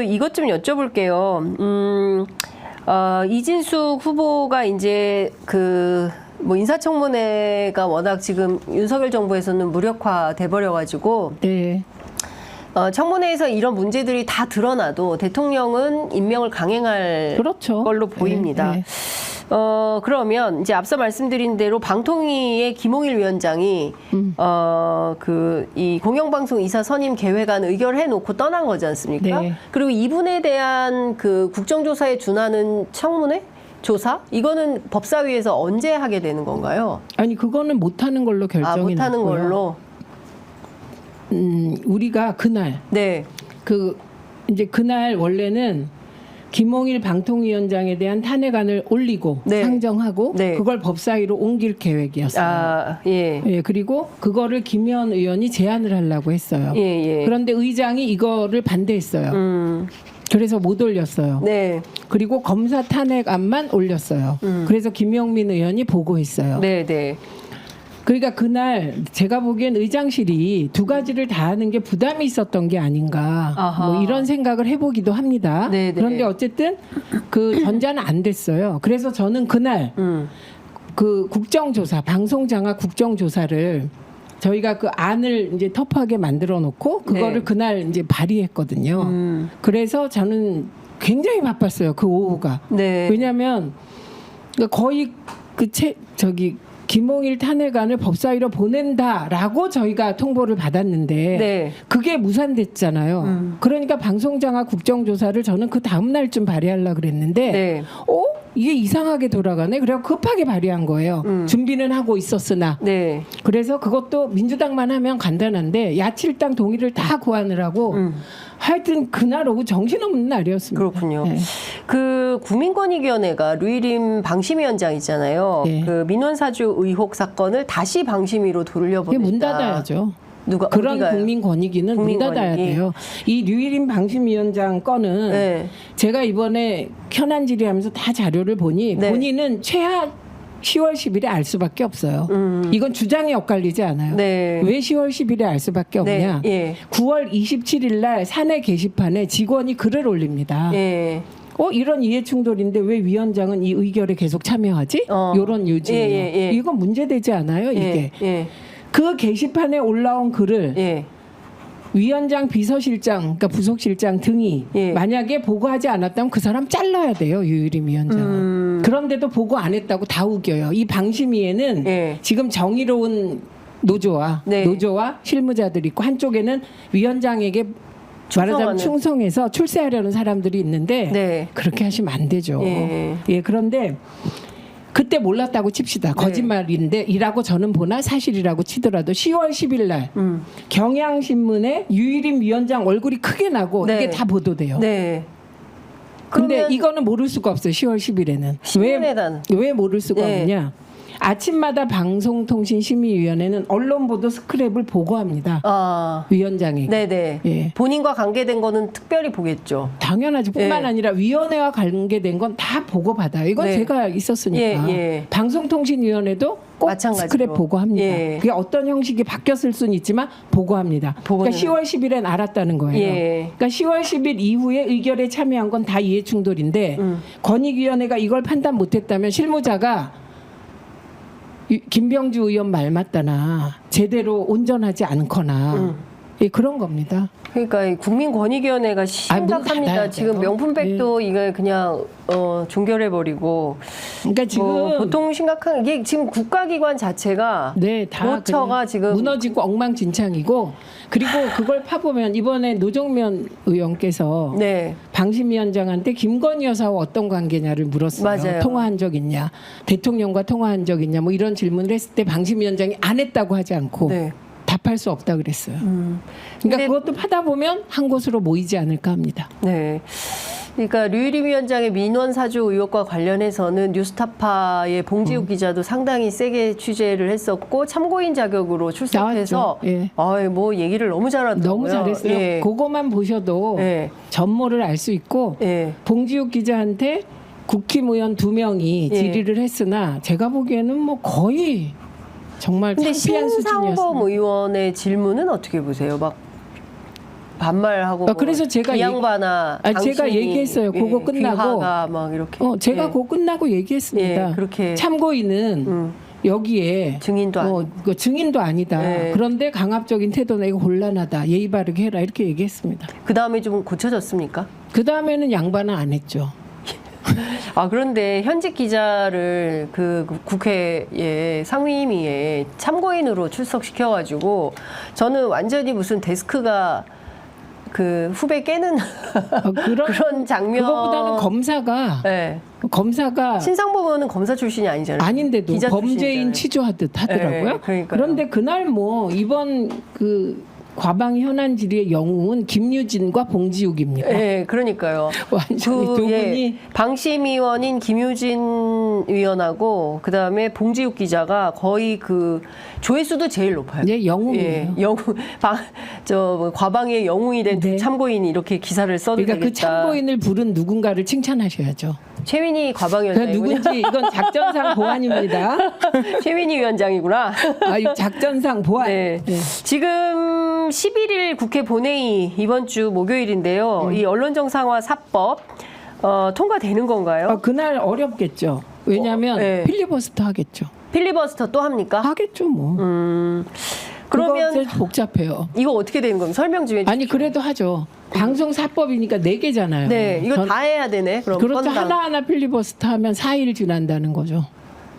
이것 좀 여쭤볼게요. 이진숙 후보가 이제 뭐 인사청문회가 워낙 지금 윤석열 정부에서는 무력화돼 버려가지고 네. 청문회에서 이런 문제들이 다 드러나도 대통령은 임명을 강행할 그렇죠. 걸로 보입니다. 네, 네. 그러면 이제 앞서 말씀드린 대로 방통위의 김홍일 위원장이 이 공영방송 이사 선임 계획안 의결해 놓고 떠난 거지 않습니까? 네. 그리고 이분에 대한 그 국정조사에 준하는 청문회? 조사? 이거는 법사위에서 언제 하게 되는 건가요? 아니 그거는 못하는 걸로 결정이 못하는 났고요. 걸로? 우리가 그날 네. 이제 그날 원래는 김홍일 방통위원장에 대한 탄핵안을 올리고 네. 상정하고 네. 그걸 법사위로 옮길 계획이었어요. 예. 예, 그리고 그거를 김현 의원이 제안을 하려고 했어요. 예. 그런데 의장이 이거를 반대했어요. 그래서 못 올렸어요. 네. 그리고 검사 탄핵안만 올렸어요. 그래서 김영민 의원이 보고했어요. 네. 그러니까 그날 제가 보기엔 의장실이 두 가지를 다 하는 게 부담이 있었던 게 아닌가 뭐 이런 생각을 해보기도 합니다. 네네. 그런데 어쨌든 그 전자는 안 됐어요. 그래서 저는 그날 그 국정조사 방송장악 국정조사를 저희가 그 안을 이제 터프하게 만들어 놓고 그거를 네. 그날 이제 발의했거든요. 그래서 저는 굉장히 바빴어요. 그 오후가. 네. 왜냐하면 거의 김홍일 탄핵안을 법사위로 보낸다라고 저희가 통보를 받았는데 네. 그게 무산됐잖아요. 그러니까 방송장악 국정조사를 저는 그 다음 날쯤 발의하려고 그랬는데 네. 이게 이상하게 돌아가네. 그래서 급하게 발의한 거예요. 준비는 하고 있었으나. 네. 그래서 그것도 민주당만 하면 간단한데 야칠당 동의를 다 구안을 하고 하여튼 그날 오후 정신없는 날이었습니다. 그렇군요. 네. 그 국민권익위원회가 류일임 방심위원장 있잖아요. 네. 그 민원사주 의혹 사건을 다시 방심위로 돌려보냈다. 문 닫아야죠. 누가 그런 어디가요? 국민권익위는 문 닫아야 국민권익위. 돼요. 이 류일임 방심위원장 건은 네. 제가 이번에 현안 질의하면서 다 자료를 보니 네. 본인은 최하 10월 10일에 알 수밖에 없어요. 이건 주장이 엇갈리지 않아요. 네. 왜 10월 10일에 알 수밖에 없냐. 네. 예. 9월 27일 날 사내 게시판에 직원이 글을 올립니다. 예. 이런 이해충돌인데 왜 위원장은 이 의결에 계속 참여하지? 이런 요지예요. 예. 이건 문제되지 않아요, 이게. 예. 그 게시판에 올라온 글을 예. 위원장, 비서실장, 그러니까 부속실장 등이 예. 만약에 보고하지 않았다면 그 사람 잘라야 돼요, 유일임 위원장은. 그런데도 보고 안 했다고 다 우겨요. 이 방심위에는 예. 지금 정의로운 노조와 네. 실무자들이 있고 한쪽에는 위원장에게 말하자면 충성해서 출세하려는 사람들이 있는데 네. 그렇게 하시면 안 되죠. 예. 그런데 그때 몰랐다고 칩시다. 거짓말인데 이라고 저는 보나 사실이라고 치더라도 10월 10일 날 경향신문에 유일임 위원장 얼굴이 크게 나고 네. 이게 다 보도돼요. 네. 근데 그러면 이거는 모를 수가 없어요. 10월 10일에는. 신문에단. 왜 모를 수가 네. 없느냐. 아침마다 방송통신심의위원회는 언론보도 스크랩을 보고합니다. 위원장에게. 네네. 예. 본인과 관계된 거는 특별히 보겠죠. 당연하죠. 뿐만 예. 아니라 위원회와 관계된 건 다 보고받아요. 이건 네. 제가 있었으니까. 예. 방송통신위원회도 꼭 마찬가지로. 스크랩 보고합니다. 예. 그게 어떤 형식이 바뀌었을 수는 있지만 보고합니다. 그러니까 10월 10일엔 알았다는 거예요. 예. 그러니까 10월 10일 이후에 의결에 참여한 건 다 이해충돌인데 권익위원회가 이걸 판단 못했다면 실무자가 김병주 의원 말 맞다나 제대로 온전하지 않거나 그런 겁니다. 그러니까 이 국민권익위원회가 심각합니다. 닫아야 지금 돼요. 명품백도 이거 그냥 종결해버리고. 그러니까 지금 보통 심각한 이게 지금 국가기관 자체가 다 도처가 그냥 지금 무너지고 엉망진창이고 그리고 그걸 파보면 이번에 노정면 의원께서 네. 방심위원장한테 김건희 여사와 어떤 관계냐를 물었어요. 맞아요. 통화한 적 있냐, 대통령과 통화한 적 있냐, 뭐 이런 질문을 했을 때 방심위원장이 안 했다고 하지 않고 네. 답할 수 없다 그랬어요. 그러니까 근데- 그것도 파다 보면 한 곳으로 모이지 않을까 합니다. 네. 그러니까 류일임 위원장의 민원 사주 의혹과 관련해서는 뉴스타파의 봉지욱 기자도 상당히 세게 취재를 했었고 참고인 자격으로 출석해서 나왔죠. 예. 뭐 얘기를 너무 잘하더라고요. 너무 잘했어요. 예. 그거만 보셔도 예. 전모를 알 수 있고 예. 봉지욱 기자한테 국힘 의원 2명이 예. 질의를 했으나 제가 보기에는 뭐 거의 정말 근데 창피한 신상범 수준이었어요. 의원의 질문은 어떻게 보세요? 막 반말하고 그래서 제가 이 양반아, 제가 얘기했어요. 그거 끝나고 귀하가 막 이렇게. 제가 그거 끝나고 얘기했습니다. 예, 그렇게 참고인은 여기에 증인도 아니고. 그 증인도 아니다. 네. 그런데 강압적인 태도는 이거 곤란하다. 예의 바르게 해라 이렇게 얘기했습니다. 그 다음에 좀 고쳐졌습니까? 그 다음에는 양반은 안 했죠. 그런데 현직 기자를 그 국회에 상임위에 참고인으로 출석시켜가지고 저는 완전히 무슨 데스크가 그 후배 깨는 그런 장면. 그거보다는 검사가 신상법원은 검사 출신이 아니잖아요. 아닌데도 기자 범죄인 출신이잖아요. 취조하듯 하더라고요. 네, 그러니까요. 그런데 그날 뭐 이번 그 과방 현안 질의의 영웅은 김유진과 봉지욱입니다. 네, 그러니까요. 완전히 두 분이 방심 의원인 김유진 의원하고 그 다음에 봉지욱 기자가 거의 그 조회수도 제일 높아요. 네, 영웅이에요. 예, 영웅, 과방의 영웅이 된 네. 참고인이 이렇게 기사를 써도 그러니까 되겠다. 그 참고인을 부른 누군가를 칭찬하셔야죠. 최민희 과방위원장이군요. 누군지 이건 작전상 보안입니다. 최민희 위원장이구나. 이 작전상 보안. 네. 지금 11일 국회 본회의 이번 주 목요일인데요. 이 언론정상화 4법 통과되는 건가요? 그날 어렵겠죠. 왜냐하면 네. 필리버스터 하겠죠. 필리버스터 또 합니까? 하겠죠 뭐. 그러면 그거 복잡해요. 이거 어떻게 되는 겁니까? 설명 좀 해주세요. 아니 그래도 하죠. 방송사법이니까 4개잖아요. 네, 이거 다 해야 되네. 그럼 그렇죠. 건당. 하나하나 필리버스터 하면 4일 지난다는 거죠.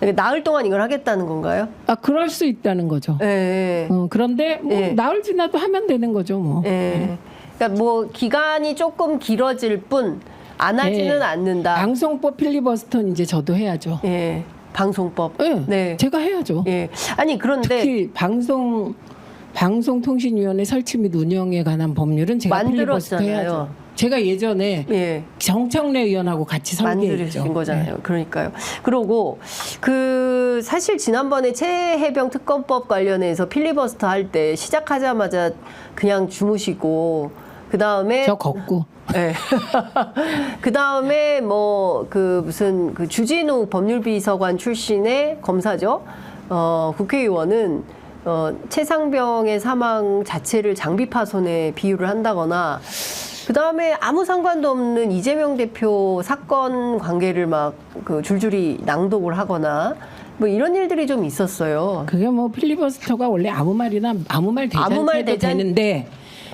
그러니까 나흘 동안 이걸 하겠다는 건가요? 그럴 수 있다는 거죠. 네. 그런데 뭐 네. 나흘 지나도 하면 되는 거죠 뭐. 네. 그러니까 뭐 기간이 조금 길어질 뿐 안 하지는 네. 않는다. 방송법 필리버스터는 이제 저도 해야죠. 예. 방송법. 네. 네. 제가 해야죠. 예. 아니 그런데 특히 방송통신위원회 설치 및 운영에 관한 법률은 제가 필리버스터 만들었잖아요. 해야죠. 제가 예전에 예. 정청래 의원하고 같이 설계했죠. 만드신 거잖아요. 그러니까요. 그러고 그 사실 지난번에 최해병 특검법 관련해서 필리버스터 할 때 시작하자마자 그냥 주무시고 그 다음에 저 걷고. 네. 그 다음에 뭐 그 무슨 그 주진우 법률비서관 출신의 검사죠. 국회의원은 최상병의 사망 자체를 장비 파손에 비유를 한다거나 그 다음에 아무 상관도 없는 이재명 대표 사건 관계를 막 그 줄줄이 낭독을 하거나 뭐 이런 일들이 좀 있었어요. 그게 뭐 필리버스터가 원래 아무 말 대잔해도 되는데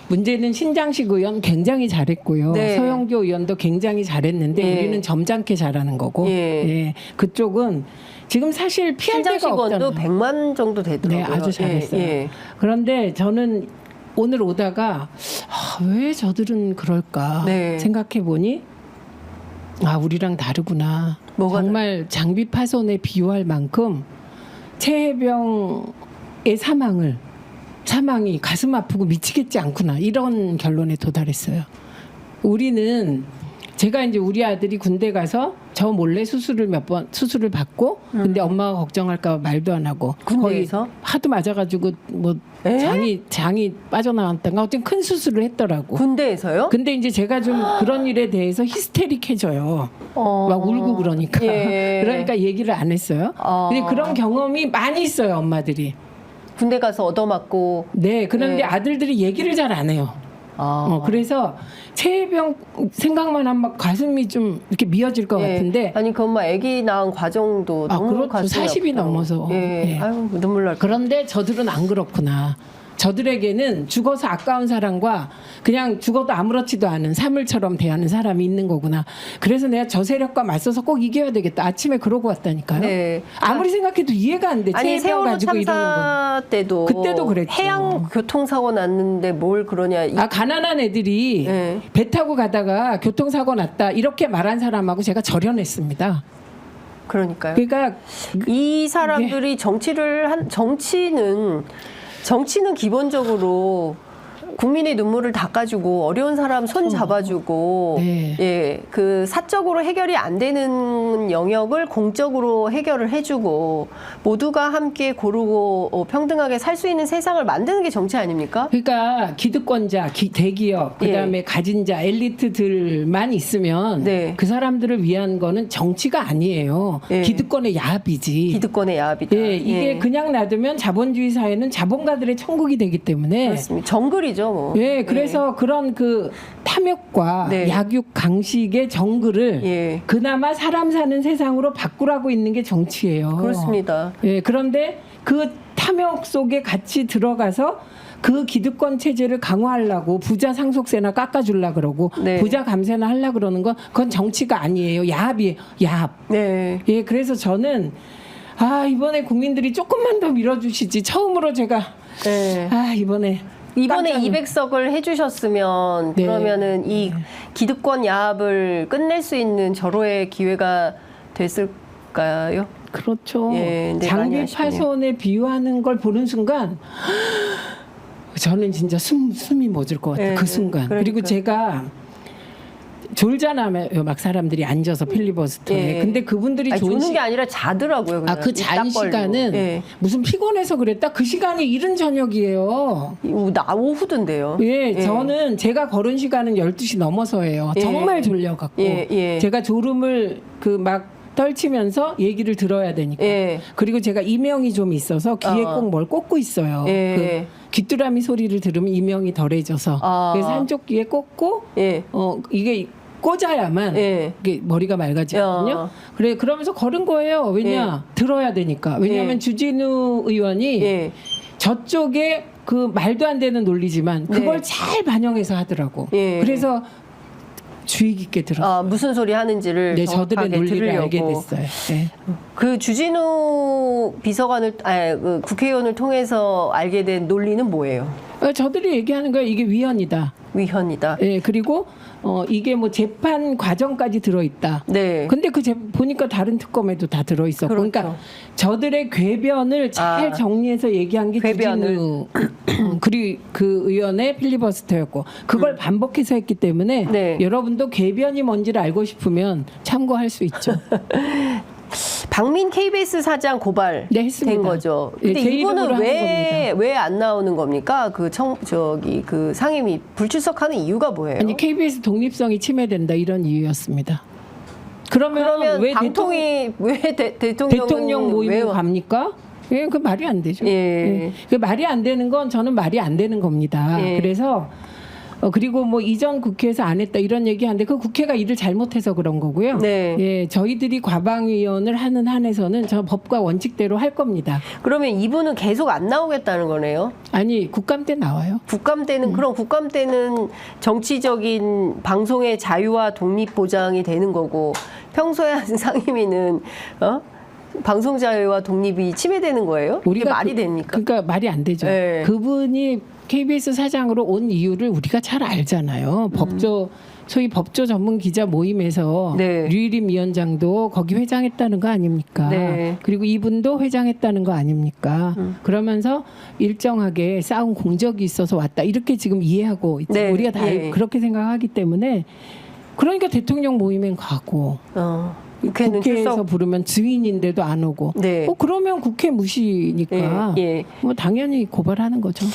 문제는 신장식 의원 굉장히 잘했고요. 네. 서영교 의원도 굉장히 잘했는데 예. 우리는 점잖게 잘하는 거고 예. 그쪽은 지금 사실 피할 데가 신장식원도 없잖아요. 100만 정도 되더라고요. 네, 아주 잘했어요. 예. 그런데 저는 오늘 오다가 왜 저들은 그럴까 네. 생각해 보니 우리랑 다르구나. 뭐가 정말 장비 파손에 비유할 만큼 최해병의 사망이 가슴 아프고 미치겠지 않구나 이런 결론에 도달했어요. 우리는 제가 이제 우리 아들이 군대 가서 저 몰래 수술을 받고 근데 엄마가 걱정할까 봐 말도 안 하고 군대에서? 거의 하도 맞아가지고 뭐 장이 빠져나왔던가 어쨌든 큰 수술을 했더라고. 군대에서요? 근데 이제 제가 좀 그런 일에 대해서 히스테릭해져요. 막 울고 그러니까. 예. 그러니까 얘기를 안 했어요. 근데 그런 경험이 많이 있어요, 엄마들이. 군대 가서 얻어맞고. 네, 그런데 네. 아들들이 얘기를 잘 안 해요. 그래서 최해병 생각만 하면 막 가슴이 좀 이렇게 미어질 것 같은데. 아니 그 엄마 아기 낳은 과정도 너무 그렇죠. 가슴이 40이 아프다고. 넘어서. 예. 예. 아유 눈물 날. 그런데 저들은 안 그렇구나. 저들에게는 죽어서 아까운 사람과 그냥 죽어도 아무렇지도 않은 사물처럼 대하는 사람이 있는 거구나. 그래서 내가 저 세력과 맞서서 꼭 이겨야 되겠다. 아침에 그러고 왔다니까요. 네. 아무리 생각해도 이해가 안 돼. 아니 최해병 세월호 가지고 이러는 건. 참사 때도 그때도 그랬죠. 해양 교통사고 났는데 뭘 그러냐. 가난한 애들이 네. 배 타고 가다가 교통사고 났다. 이렇게 말한 사람하고 제가 절연했습니다. 그러니까요. 그러니까 이 사람들이 정치는 기본적으로 국민의 눈물을 닦아주고 어려운 사람 손 잡아주고 네. 예, 그 사적으로 해결이 안 되는 영역을 공적으로 해결을 해주고 모두가 함께 고르고 평등하게 살 수 있는 세상을 만드는 게 정치 아닙니까? 그러니까 기득권자, 대기업, 그다음에 가진 자, 엘리트들만 있으면 네. 그 사람들을 위한 거는 정치가 아니에요. 예. 기득권의 야합이지. 기득권의 야합이다. 예, 이게 예. 그냥 놔두면 자본주의 사회는 자본가들의 천국이 되기 때문에 그렇습니다. 정글이죠. 거죠, 뭐. 예, 그래서 그런 그 탐욕과 네. 약육 강식의 정글을 예. 그나마 사람 사는 세상으로 바꾸라고 있는 게 정치예요. 그렇습니다. 예, 그런데 그 탐욕 속에 같이 들어가서 그 기득권 체제를 강화하려고 부자 상속세나 깎아주려 그러고 네. 부자 감세나 하려 그러는 건 그건 정치가 아니에요. 야합이에요. 야합. 네. 예, 그래서 저는 이번에 국민들이 조금만 더 밀어주시지. 처음으로 제가 네. 이번에 이번에 깜짝 200석을 해주셨으면 네. 그러면은 이 기득권 야합을 끝낼 수 있는 절호의 기회가 됐을까요? 그렇죠. 예, 네, 많이 장비 아쉽네요. 파손에 비유하는 걸 보는 순간 저는 진짜 숨이 멎을 것 같아요. 예, 그 순간. 그리고 그러니까요. 제가 졸잖아요. 막 사람들이 앉아서 필리버스터에. 예. 근데 그분들이 아니, 존 조는 게 아니라 자더라고요. 그냥. 그 입 잔 딱 벌리고. 시간은 예. 무슨 피곤해서 그랬다? 그 시간이 이른 저녁이에요. 오후던데요. 예, 저는 제가 걸은 시간은 12시 넘어서예요. 예. 정말 졸려갖고. 예. 제가 졸음을 막 떨치면서 얘기를 들어야 되니까. 예. 그리고 제가 이명이 좀 있어서 귀에 꼭 뭘 꽂고 있어요. 예. 그 귀뚜라미 소리를 들으면 이명이 덜해져서. 그래서 한쪽 귀에 꽂고 예. 이게 꽂아야만 예. 이게 머리가 맑아지거든요. 야. 그래 그러면서 걸은 거예요. 왜냐 들어야 되니까. 왜냐하면 예. 주진우 의원이 예. 저쪽에 그 말도 안 되는 논리지만 그걸 네. 잘 반영해서 하더라고. 예. 그래서 주의 깊게 들었어요. 무슨 소리 하는지를 네, 저들의 정확하게 논리를 들으려고. 알게 됐어요. 네. 그 주진우 그 국회의원을 통해서 알게 된 논리는 뭐예요? 저들이 얘기하는 거예요. 이게 위헌이다. 위헌이다. 예, 그리고 이게 뭐 재판 과정까지 들어있다. 네. 근데 보니까 다른 특검에도 다 들어있었고. 그렇죠. 그러니까 저들의 궤변을 잘 정리해서 얘기한 게 궤변을. 주진우 그리고 그 의원의 필리버스터였고 그걸 반복해서 했기 때문에 네. 여러분도 궤변이 뭔지를 알고 싶으면 참고할 수 있죠. 박민 KBS 사장 고발된 네, 했습니다. 거죠. 예, 근데 제 이름으로 이거는 하는 왜 안 나오는 겁니까? 그 상임위 불출석하는 이유가 뭐예요? 아니 KBS 독립성이 침해된다 이런 이유였습니다. 그러면 왜 방통위 왜 대통령 모임에 왜 갑니까? 예, 그 말이 안 되죠. 예. 예. 그 말이 안 되는 건 저는 말이 안 되는 겁니다. 예. 그래서 그리고 뭐 이전 국회에서 안 했다 이런 얘기하는데 그 국회가 일을 잘못해서 그런 거고요. 네. 예, 저희들이 과방위원을 하는 한에서는 저 법과 원칙대로 할 겁니다. 그러면 이분은 계속 안 나오겠다는 거네요. 아니 국감 때 나와요. 국감 때는 그럼 국감 때는 정치적인 방송의 자유와 독립 보장이 되는 거고 평소에 하는 상임위는 방송 자유와 독립이 침해되는 거예요? 이게 말이 됩니까? 그러니까 말이 안 되죠. 네. 그분이 KBS 사장으로 온 이유를 우리가 잘 알잖아요. 소위 법조 전문 기자 모임에서 네. 류일임 위원장도 거기 회장했다는 거 아닙니까? 네. 그리고 이분도 회장했다는 거 아닙니까? 그러면서 일정하게 싸운 공적이 있어서 왔다. 이렇게 지금 이해하고 있죠. 네. 우리가 다 예. 그렇게 생각하기 때문에 그러니까 대통령 모임엔 가고 국회는 국회에서 출석. 부르면 증인인데도 안 오고 네. 그러면 국회 무시니까 예. 뭐 당연히 고발하는 거죠.